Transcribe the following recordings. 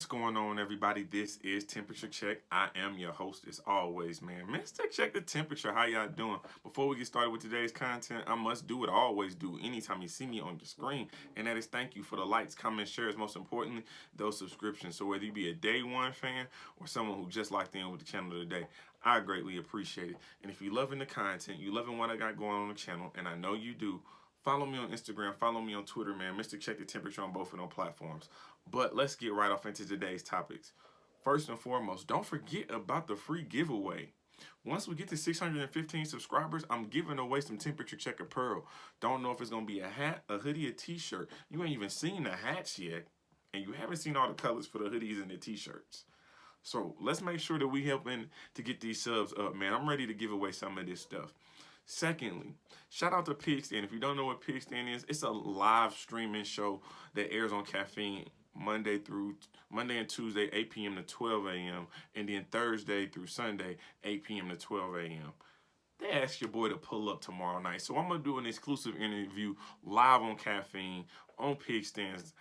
going on, everybody? This is Temperature Check. I am your host, as always, man. Mr. Check the Temperature. How y'all doing? Before we get started with today's content, I must do what I always do anytime you see me on your screen, and that is thank you for the likes, comments, shares, most importantly, those subscriptions. So whether you be a day one fan or someone who just locked in with the channel today, I greatly appreciate it. And if you're loving the content, you loving what I got going on the channel, and I know you do, follow me on Instagram, follow me on Twitter, man. Mr. Check the Temperature on both of those platforms. But let's get right off into today's topics. First and foremost, don't forget about the free giveaway. Once we get to 615 subscribers, I'm giving away some Temperature Check apparel. Don't know if it's going to be a hat, a hoodie, a t-shirt. You ain't even seen the hats yet, and you haven't seen all the colors for the hoodies and the t-shirts. So let's make sure that we helping to get these subs up, man. I'm ready to give away some of this stuff. Secondly, shout out to Pigstand. If you don't know what Pigstand is, it's a live streaming show that airs on Caffeine Monday and Tuesday, 8 p.m. to 12 a.m. and then Thursday through Sunday, 8 p.m. to 12 a.m. They asked your boy to pull up tomorrow night. So I'm going to do an exclusive interview live on Caffeine on Pigstand's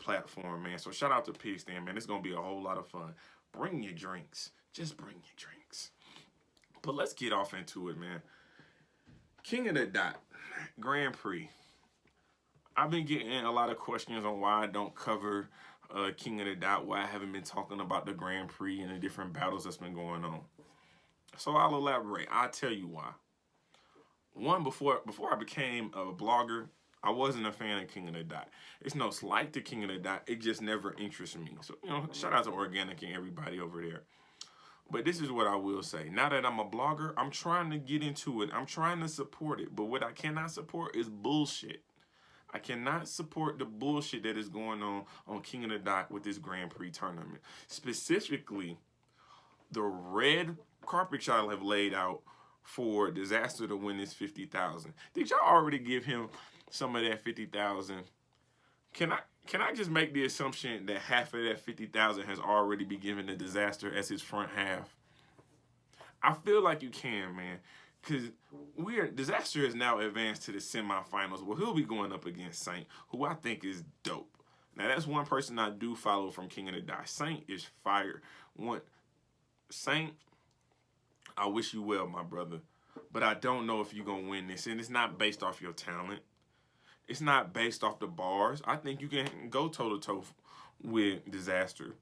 platform, man. So shout out to Pigstand, man. It's going to be a whole lot of fun. Bring your drinks. Just bring your drinks. But let's get off into it, man. King of the Dot, Grand Prix. I've been getting a lot of questions on why I don't cover King of the Dot, why I haven't been talking about the Grand Prix and the different battles that's been going on. So I'll elaborate. I'll tell you why. One, before I became a blogger, I wasn't a fan of King of the Dot. It's no slight to King of the Dot. It just never interested me. So, shout out to Organic and everybody over there. But this is what I will say. Now that I'm a blogger, I'm trying to get into it. I'm trying to support it. But what I cannot support is bullshit. I cannot support the bullshit that is going on King of the Dot with this Grand Prix tournament. Specifically, the red carpet y'all have laid out for Dizaster to win this $50,000. Did y'all already give him some of that $50,000? Can I just make the assumption that half of that $50,000 has already been given to Dizaster as his front half? I feel like you can, man. Because Dizaster is now advanced to the semifinals where he'll be going up against Saint, who I think is dope. Now, that's one person I do follow from King of the Dot. Saint is fire. Saint, I wish you well, my brother. But I don't know if you're going to win this. And it's not based off your talent. It's not based off the bars. I think you can go toe-to-toe with Dizaster.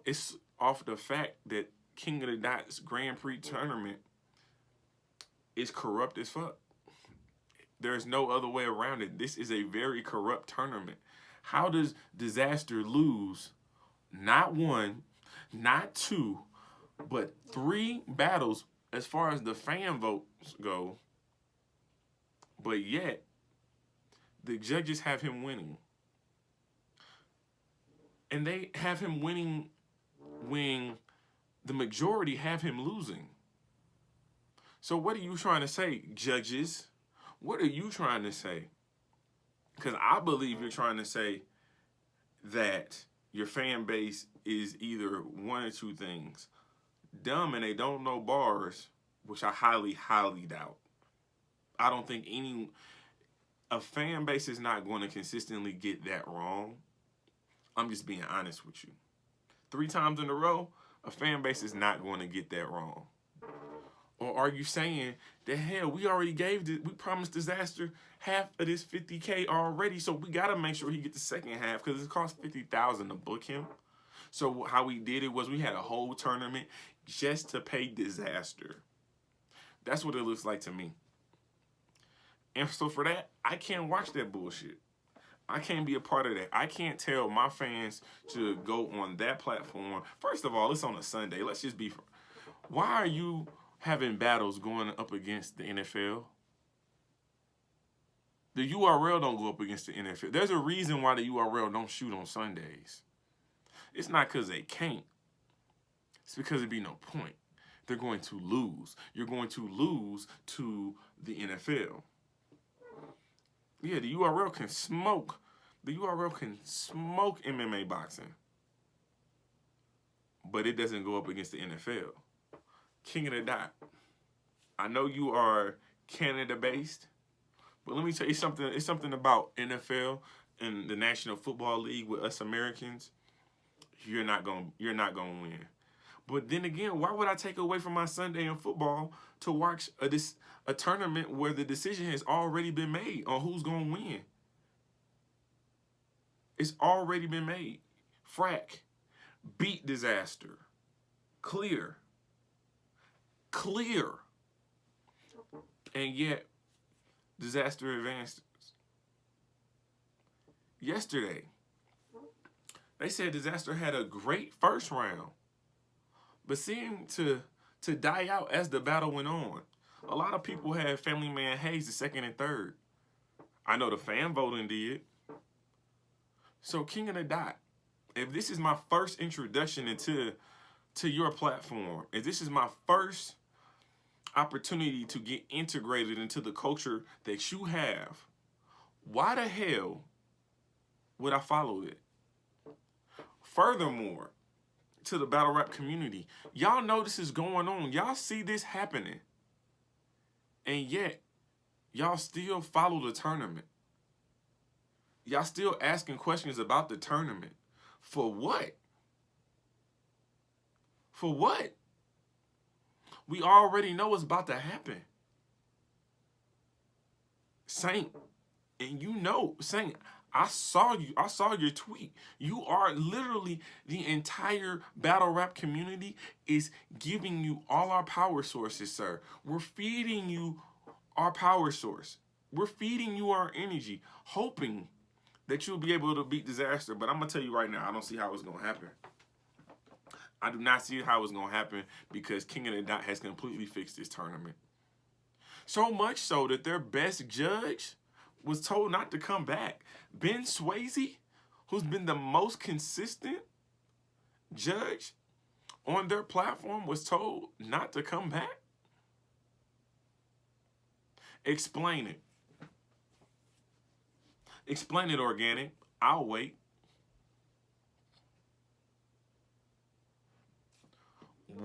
It's off the fact that King of the Dot's Grand Prix tournament is corrupt as fuck. There's no other way around it. This is a very corrupt tournament. How does Dizaster lose not one, not two, but 3 battles as far as the fan votes go, but yet the judges have him winning? And they have him winning when the majority have him losing. So what are you trying to say, judges? What are you trying to say? Because I believe you're trying to say that your fan base is either one or two things. Dumb and they don't know bars, which I highly, highly doubt. I don't think a fan base is not going to consistently get that wrong. I'm just being honest with you. 3 times in a row, a fan base is not going to get that wrong. Or are you saying that, hell, we promised Dizaster half of this $50K already, so we got to make sure he gets the second half because it costs $50,000 to book him? So how we did it was we had a whole tournament just to pay Dizaster. That's what it looks like to me. And so for that, I can't watch that bullshit. I can't be a part of that. I can't tell my fans to go on that platform. First of all, it's on a Sunday. Let's just be... Why are you having battles going up against the NFL? The URL don't go up against the NFL. There's a reason why the URL don't shoot on Sundays. It's not because they can't. It's because there'd be no point. They're going to lose. You're going to lose to the NFL. Yeah, the URL can smoke. The URL can smoke MMA boxing. But it doesn't go up against the NFL. King of the Dot. I know you are Canada-based, but let me tell you something. It's something about NFL and the National Football League with us Americans. you're not gonna win. But then again, why would I take away from my Sunday in football to watch a tournament where the decision has already been made on who's gonna win? It's already been made. Frack beat Dizaster. Clear. And yet, Dizaster advanced. Yesterday, they said Dizaster had a great first round, but seemed to die out as the battle went on. A lot of people had Family Man Hayes the second and third. I know the fan voting did. So King of the Dot, if this is my first introduction into your platform, if this is my first opportunity to get integrated into the culture that you have, why the hell would I follow it? Furthermore, to the battle rap community, y'all know this is going on. Y'all see this happening. And yet, y'all still follow the tournament. Y'all still asking questions about the tournament. For what? For what? We already know what's about to happen. Saint, and you know, Saint, I saw you. I saw your tweet. You are literally, the entire battle rap community is giving you all our power sources, sir. We're feeding you our power source. We're feeding you our energy, hoping that you'll be able to beat Dizaster. But I'm going to tell you right now, I don't see how it's going to happen. I do not see how it's going to happen because King of the Dot has completely fixed this tournament. So much so that their best judge was told not to come back. Ben Swayze, who's been the most consistent judge on their platform, was told not to come back. Explain it. Explain it, Organic. I'll wait.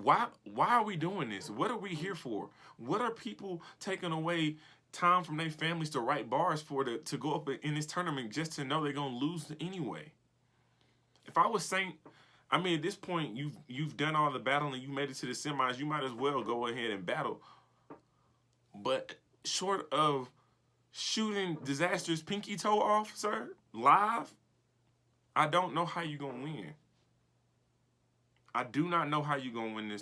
Why are we doing this? What are we here for? What are people taking away time from their families to write bars for to go up in this tournament just to know they're gonna lose anyway? If I was Saint, I mean, at this point you've done all the battling, you made it to the semis, you might as well go ahead and battle. But short of shooting Dizaster's pinky toe off, sir, live, I don't know how you're gonna win. I do not know how you're going to win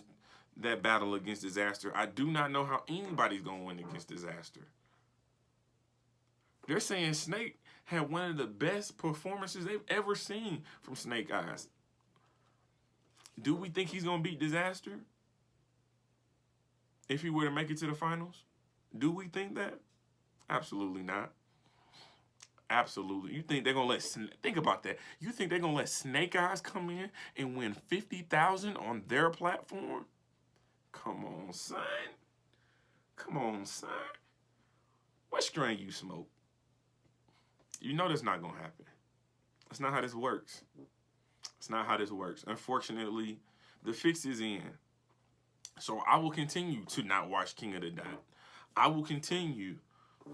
that battle against Dizaster. I do not know how anybody's going to win against Dizaster. They're saying Snake had one of the best performances they've ever seen from Snake Eyes. Do we think he's going to beat Dizaster if he were to make it to the finals? Do we think that? Absolutely not. Absolutely. You think they're going to think about that. You think they're going to let Snake Eyes come in and win $50,000 on their platform? Come on, son. Come on, son. What strain you smoke? You know that's not going to happen. That's not how this works. It's not how this works. Unfortunately, the fix is in. So I will continue to not watch King of the Dot. I will continue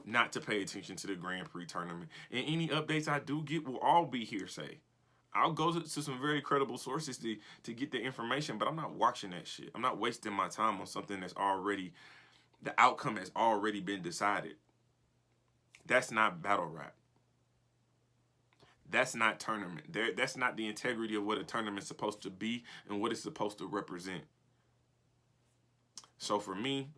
not to pay attention to the Grand Prix tournament. And any updates I do get will all be hearsay. I'll go to some very credible sources to get the information, but I'm not watching that shit. I'm not wasting my time on something that's already, the outcome has already been decided. That's not battle rap. That's not tournament. That's not the integrity of what a tournament's supposed to be and what it's supposed to represent. So for me,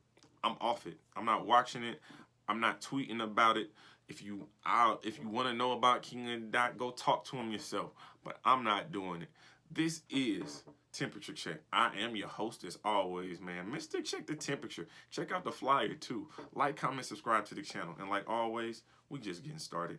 I'm off it. I'm not watching it. I'm not tweeting about it. If you want to know about King of the Dot, go talk to him yourself. But I'm not doing it. This is Temperature Check. I am your host as always, man. Mr. Check the Temperature. Check out the flyer too. Like, comment, subscribe to the channel. And like always, we just getting started.